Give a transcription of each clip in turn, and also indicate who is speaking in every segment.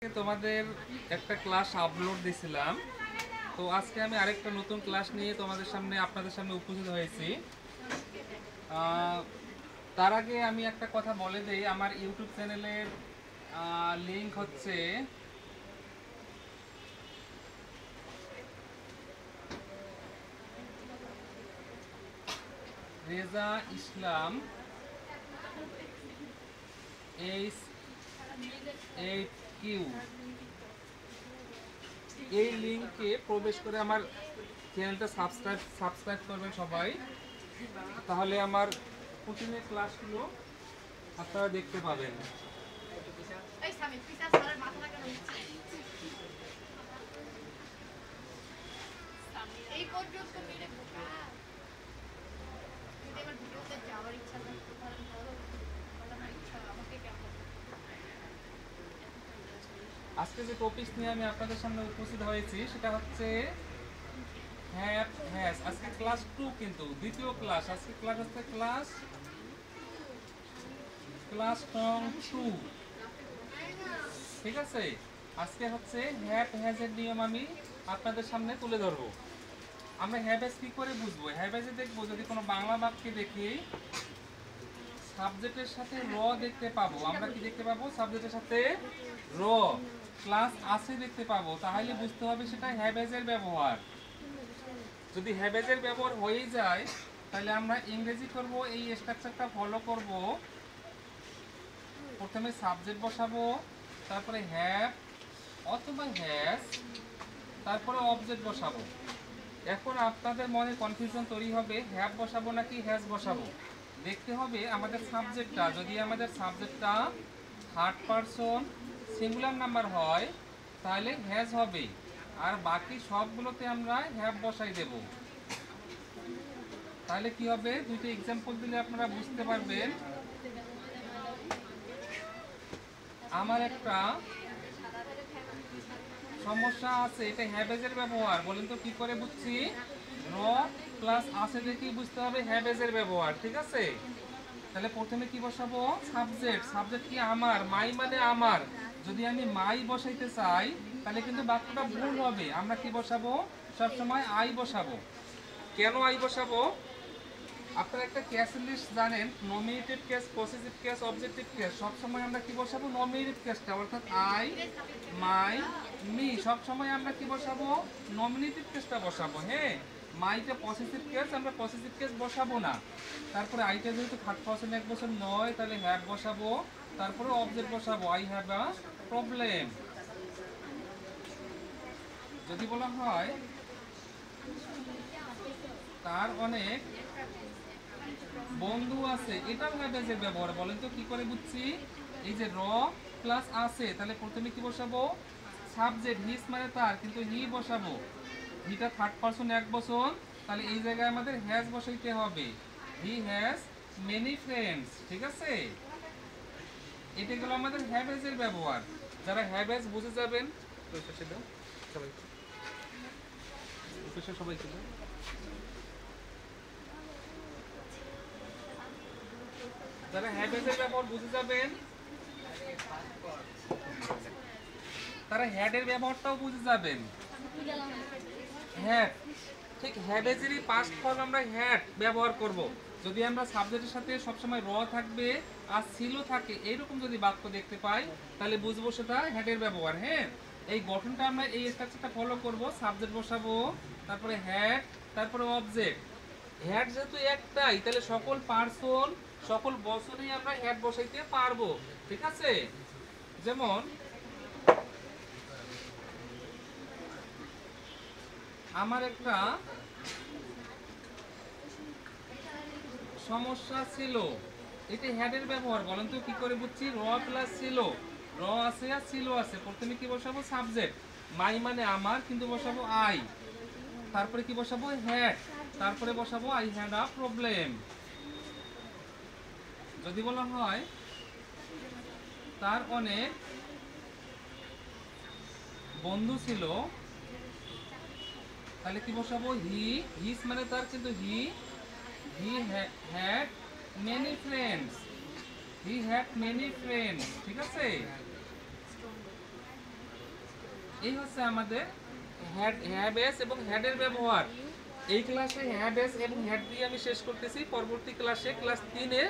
Speaker 1: তোমাদের একটা class upload দিছিলাম, তো আজকে আমি আরেকটা নতুন ক্লাস নিয়ে আপনাদের সামনে উপস্থিত হয়েছি। তার আগে আমি একটা কথা বলে দেই, আমার ইউটিউব চ্যানেলের লিংক হচ্ছে রেজা ইসলাম H8Q। এই লিংকে প্রবেশ করে আমার চ্যানেলটা সাবস্ক্রাইব করবেন সবাই, তাহলে আমার প্রতিদিনের ক্লাসগুলো আপনারা দেখতে পাবেন। আজকে যে টপিক নিয়ে আমি আপনাদের সামনে উপস্থিত হয়েছি সেটা হচ্ছে হ্যাভ হ্যাজ। আজকে ক্লাস 2, কিন্তু দ্বিতীয় ক্লাস। আজকে ক্লাস হচ্ছে ক্লাস নং 2, ঠিক আছে। আজকে হচ্ছে হ্যাভ হ্যাজ এর নিয়ম আমি আপনাদের সামনে তুলে ধরবো। আমরা হ্যাভ হ্যাজ কি করে বুঝবো? হ্যাভ হ্যাজে দেখবো যদি কোনো বাংলা বাক্যে দেখি সাবজেক্টের সাথে র দেখতে পাবো। আমরা কি দেখতে পাবো? সাবজেক্টের সাথে র প্লাস আছে দেখতে পাবো, তাহলে বুঝতে হবে সেটা হ্যাভ হ্যাজ এর ব্যবহার। যদি হ্যাভ হ্যাজ এর ব্যবহার হয়ে যায় তাহলে আমরা ইংরেজি করব, এই স্ট্রাকচারটা ফলো করব। প্রথমে সাবজেক্ট বসাবো, তারপরে হ্যাভ অথবা হ্যাজ, তারপরে অবজেক্ট বসাবো। এখন আপনাদের মনে কনফিউশন তৈরি হবে, হ্যাভ বসাবো নাকি হ্যাজ বসাবো। দেখতে হবে আমাদের সাবজেক্টটা, যদি আমাদের সাবজেক্টটা থার্ড পারসন সিঙ্গুলার নাম্বার হয় তাহলে হ্যাজ হবে, আর বাকি সবগুলোতে আমরা হ্যাভ বসাই দেব। তাহলে কি হবে? দুইটা এক্সাম্পল দিলে আপনারা বুঝতে পারবেন। আমার একটা সমস্যা আছে, এটা হ্যাভেজের ব্যবহার। বলেন তো কি করে বুঝছি? র প্লাস আছে দেখেই বুঝতে হবে হ্যাভেজের ব্যবহার, ঠিক আছে। তাহলে প্রথমে কি বসাবো? সাবজেক্ট। সাবজেক্ট কি? আমার। মাই মানে আমার। যদি আমি মাই বসাইতে চাই তাহলে কিন্তু বাক্যটা ভুল হবে। আমরা কি বসাবো? সবসময় আই বসাবো। কেন আই বসাবো? আপনারা একটা কেসের লিস্ট জানেন, nominative case, possessive case, objective case. সবসময় আমরা কি বসাবো? নমিনেটিভ কেসটা, অর্থাৎ আই, মাই, মি। সবসময় আমরা কি বসাবো? নমিনেটিভ কেসটা বসাবো। হ্যাঁ, মাইটা পসেসিভ কেস, আমরা পসেসিভ কেস বসাবো না। তারপরে আইটা যেহেতু থার্ড পারসন এক বছর নয়, তাহলে হ্যাভ বসাবো, তারপরে অবজেক্ট বসাবো, আই হ্যাভ আ প্রবলেম। যদি বলা হয় তার অনেক বন্ধু আছে, এটাও হ্যাভেজের ব্যবহার। বলেন তো কি করে বুঝছি? এই যে র প্লাস আছে, তাহলে প্রথমে কি বসাবো? সাবজেক্ট, হিস মানে তার, কিন্তু হি বসাবো। হিটা থার্ড পারসন এক বছর, তাহলে এই জায়গায় আমাদের হ্যাজ বসাইতে হবে। হি হ্যাজ মেনি ফ্রেন্ডস, ঠিক আছে। এটা গেল আমাদের হ্যাভেজের ব্যবহার। যারা হ্যাভেজ বুঝে যাবেন সবাই সবাই যারা হ্যাভেজের ব্যবহার বুঝে যাবেন তারা হ্যাডের ব্যবহারটাও বুঝে যাবেন। হ্যাড, ঠিক হ্যাভেজেরই পাস্ট ফর্ম আমরা হ্যাড ব্যবহার করব। যদি আমরা সাবজেক্টের সাথে সবসময় র থাকবে আর ছিল থাকে এইরকম যদি বাক্য দেখতে পাই তাহলে বুঝবো সেটা হ্যাডের ব্যবহার। হ্যাঁ, এই গঠনটা আমরা এই স্ট্রাকচারটা ফলো করব। সাবজেক্ট বসাবো, তারপরে হ্যাড, তারপরে অবজেক্ট। হ্যাড যেহেতু একটাই, তাহলে সকল পার্সন, সকল বছরই আমরা হ্যাড বসাইতে পারবো, ঠিক আছে। যেমন আমার একটা সমস্যা ছিল, এটা হ্যাডের ব্যবহার। বলেন তো কি করে বুঝছি? র প্লাস ছিল, র আছে আর ছিল আছে। প্রথমে কি বসাবো? সাবজেক্ট, মাই মানে আমার, কিন্তু বসাবো আই। তারপরে কি বসাবো? হ্যাড, তারপরে বসাবো আই হ্যাড আ প্রবলেম। যদি বলা হয় তার অনেক বন্ধু ছিল, তাহলে কি বসাবো? হি, হিস মানে তার, কিন্তু he had many friends. He had many friends, ঠিক আছে। এই হচ্ছে আমাদের হ্যাবেস এবং হ্যাডের ব্যবহার। এই ক্লাসে হ্যাবেস এবং হ্যাড দিয়ে আমি শেষ করতেছি। পরবর্তী ক্লাসে ক্লাস 3-এ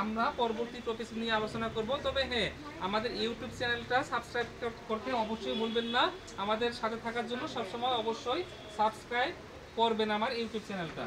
Speaker 1: আমরা পরবর্তী টপিক নিয়ে আলোচনা করব। তবে হ্যাঁ, আমাদের ইউটিউব চ্যানেলটা সাবস্ক্রাইব করতে অবশ্যই ভুলবেন না। আমাদের সাথে থাকার জন্য সবসময় অবশ্যই সাবস্ক্রাইব করবেন আমার ইউটিউব চ্যানেলটা।